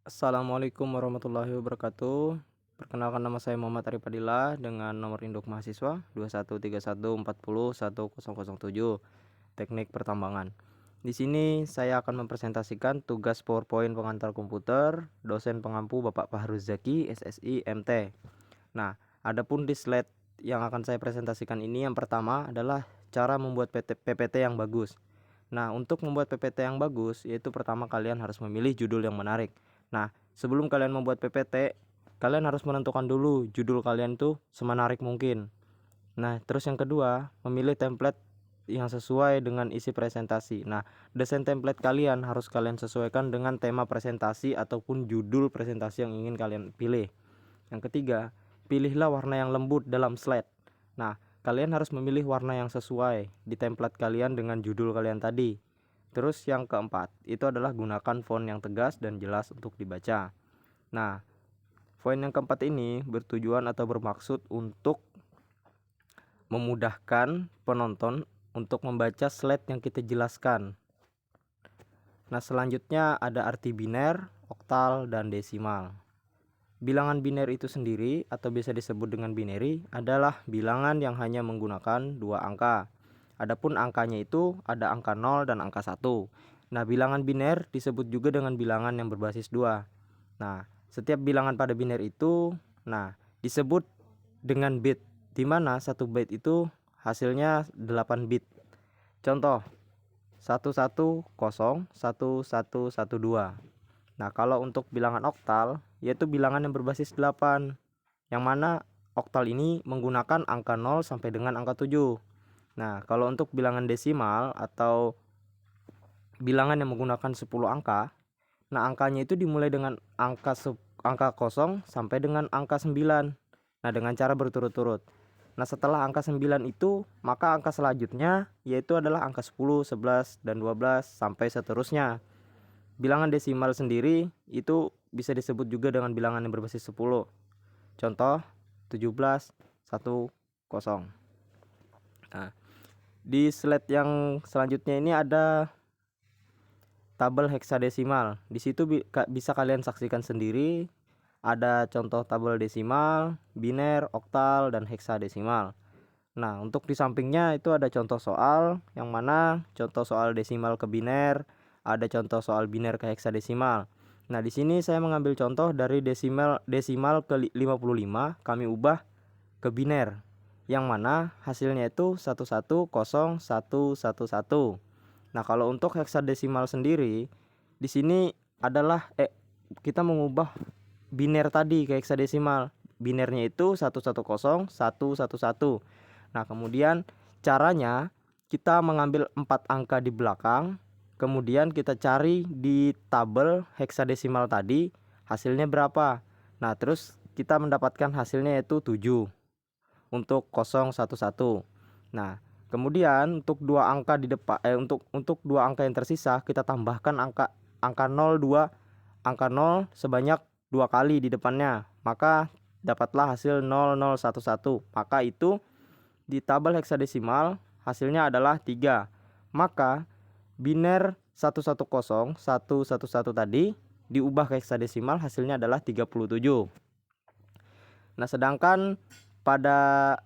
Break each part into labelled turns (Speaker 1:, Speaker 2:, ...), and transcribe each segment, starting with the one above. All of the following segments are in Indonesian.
Speaker 1: Assalamualaikum warahmatullahi wabarakatuh. Perkenalkan, nama saya Muhammad Arif Fadilah dengan nomor induk mahasiswa 2131401007, Teknik Pertambangan. Di sini saya akan mempresentasikan tugas PowerPoint pengantar komputer dosen pengampu Bapak Fahruz Zaki, SSI, MT. Nah, adapun di slide yang akan saya presentasikan ini, yang pertama adalah cara membuat PPT yang bagus. Nah, untuk membuat PPT yang bagus, yaitu pertama kalian harus memilih judul yang menarik. Nah, sebelum kalian membuat PPT, kalian harus menentukan dulu judul kalian tuh semenarik mungkin. Nah, terus yang kedua, memilih template yang sesuai dengan isi presentasi. Nah, desain template kalian harus kalian sesuaikan dengan tema presentasi ataupun judul presentasi yang ingin kalian pilih. Yang ketiga, pilihlah warna yang lembut dalam slide. Nah, kalian harus memilih warna yang sesuai di template kalian dengan judul kalian tadi. Terus yang keempat, itu adalah gunakan font yang tegas dan jelas untuk dibaca. Nah, font yang keempat ini bertujuan atau bermaksud untuk memudahkan penonton untuk membaca slide yang kita jelaskan. Nah, selanjutnya ada arti biner, oktal, dan desimal. Bilangan biner itu sendiri atau bisa disebut dengan binary adalah bilangan yang hanya menggunakan dua angka. Adapun angkanya itu ada angka 0 dan angka 1. Nah, bilangan biner disebut juga dengan bilangan yang berbasis 2. Nah, setiap bilangan pada biner itu disebut dengan bit, di mana satu bit itu hasilnya 8 bit. Contoh 1101112. Nah, kalau untuk bilangan oktal, yaitu bilangan yang berbasis 8, yang mana oktal ini menggunakan angka 0 sampai dengan angka 7. Nah, kalau untuk bilangan desimal atau bilangan yang menggunakan 10 angka, nah angkanya itu dimulai dengan angka 0 sampai dengan angka 9. Nah, dengan cara berturut-turut. Nah, setelah angka 9 itu, maka angka selanjutnya yaitu adalah angka 10, 11, dan 12 sampai seterusnya. Bilangan desimal sendiri itu bisa disebut juga dengan bilangan yang berbasis 10. Contoh 17, 1, 0. Nah, di slide yang selanjutnya ini ada tabel heksadesimal. Di situ bisa kalian saksikan sendiri, ada contoh tabel desimal, biner, oktal, dan heksadesimal. Nah, untuk di sampingnya itu ada contoh soal, yang mana contoh soal desimal ke biner, ada contoh soal biner ke heksadesimal. Nah, di sini saya mengambil contoh dari desimal ke 55 kami ubah ke biner, yang mana hasilnya itu 110111. Nah, kalau untuk heksadesimal sendiri, di sini adalah kita mengubah biner tadi ke heksadesimal. Binernya itu 110111. Nah, kemudian caranya kita mengambil 4 angka di belakang, kemudian kita cari di tabel heksadesimal tadi hasilnya berapa. Nah, terus kita mendapatkan hasilnya yaitu 7 untuk 011. Nah, kemudian untuk dua angka di depan untuk dua angka yang tersisa kita tambahkan angka 0 angka 0 sebanyak 2 kali di depannya. Maka dapatlah hasil 0011. Maka itu di tabel heksadesimal hasilnya adalah 3. Maka biner 110111 tadi diubah ke heksadesimal hasilnya adalah 37. Nah, sedangkan pada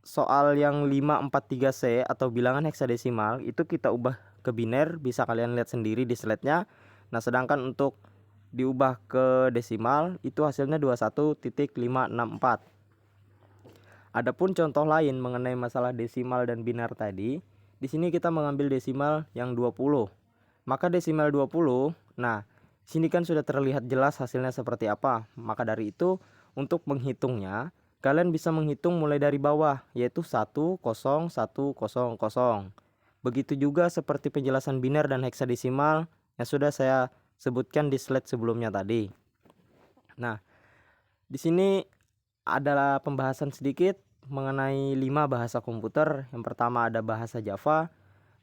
Speaker 1: soal yang 543C atau bilangan heksadesimal itu kita ubah ke biner, bisa kalian lihat sendiri di slide-nya. Nah, sedangkan untuk diubah ke desimal itu hasilnya 21.564. Adapun contoh lain mengenai masalah desimal dan biner tadi, di sini kita mengambil desimal yang 20. Maka desimal 20, nah, sini kan sudah terlihat jelas hasilnya seperti apa. Maka dari itu, untuk menghitungnya, kalian bisa menghitung mulai dari bawah, yaitu 10100. Begitu juga seperti penjelasan biner dan heksadesimal yang sudah saya sebutkan di slide sebelumnya tadi. Nah, di sini adalah pembahasan sedikit mengenai 5 bahasa komputer. Yang pertama ada bahasa Java.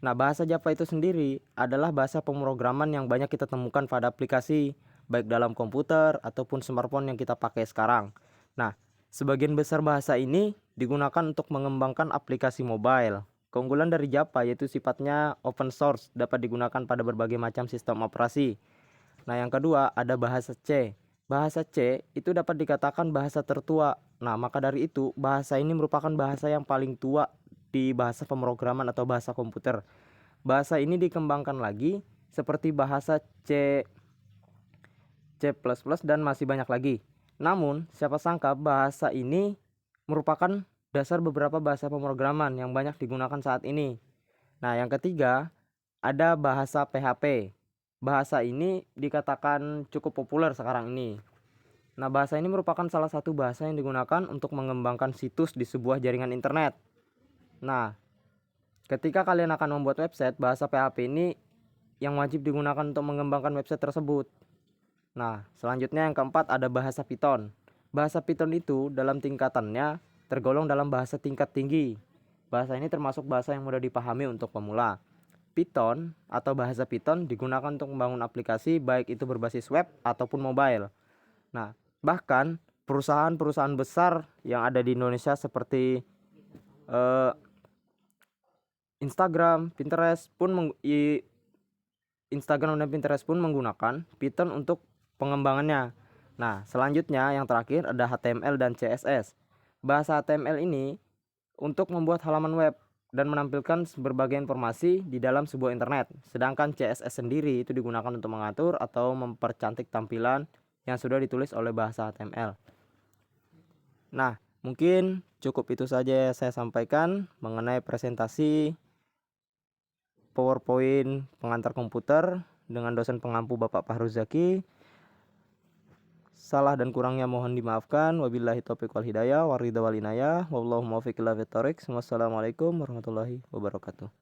Speaker 1: Nah, bahasa Java itu sendiri adalah bahasa pemrograman yang banyak kita temukan pada aplikasi, baik dalam komputer ataupun smartphone yang kita pakai sekarang. Nah, sebagian besar bahasa ini digunakan untuk mengembangkan aplikasi mobile. Keunggulan dari Java yaitu sifatnya open source, dapat digunakan pada berbagai macam sistem operasi. Nah, yang kedua ada bahasa C. Bahasa C itu dapat dikatakan bahasa tertua. Nah, maka dari itu bahasa ini merupakan bahasa yang paling tua di bahasa pemrograman atau bahasa komputer. Bahasa ini dikembangkan lagi seperti bahasa C, C++ dan masih banyak lagi. Namun, siapa sangka bahasa ini merupakan dasar beberapa bahasa pemrograman yang banyak digunakan saat ini. Nah, yang ketiga ada bahasa PHP. Bahasa ini dikatakan cukup populer sekarang ini. Nah, bahasa ini merupakan salah satu bahasa yang digunakan untuk mengembangkan situs di sebuah jaringan internet. Nah, ketika kalian akan membuat website, bahasa PHP ini yang wajib digunakan untuk mengembangkan website tersebut. Nah, selanjutnya yang keempat ada bahasa Python. Bahasa Python itu dalam tingkatannya tergolong dalam bahasa tingkat tinggi. Bahasa ini termasuk bahasa yang mudah dipahami untuk pemula. Python atau bahasa Python digunakan untuk membangun aplikasi baik itu berbasis web ataupun mobile. Nah, bahkan perusahaan-perusahaan besar yang ada di Indonesia seperti Instagram, Pinterest dan Pinterest pun menggunakan Python untuk pengembangannya. Nah, selanjutnya yang terakhir ada HTML dan CSS. Bahasa HTML ini untuk membuat halaman web dan menampilkan berbagai informasi di dalam sebuah internet. Sedangkan CSS sendiri itu digunakan untuk mengatur atau mempercantik tampilan yang sudah ditulis oleh bahasa HTML. Nah, mungkin cukup itu saja saya sampaikan mengenai presentasi PowerPoint pengantar komputer dengan dosen pengampu Bapak Fahruzaki. Salah dan kurangnya mohon dimaafkan. Wabillahi taufiq wal hidayah, waridha wal inayah, wallahu muwaffiq ila thoriq. Wassalamualaikum warahmatullahi wabarakatuh.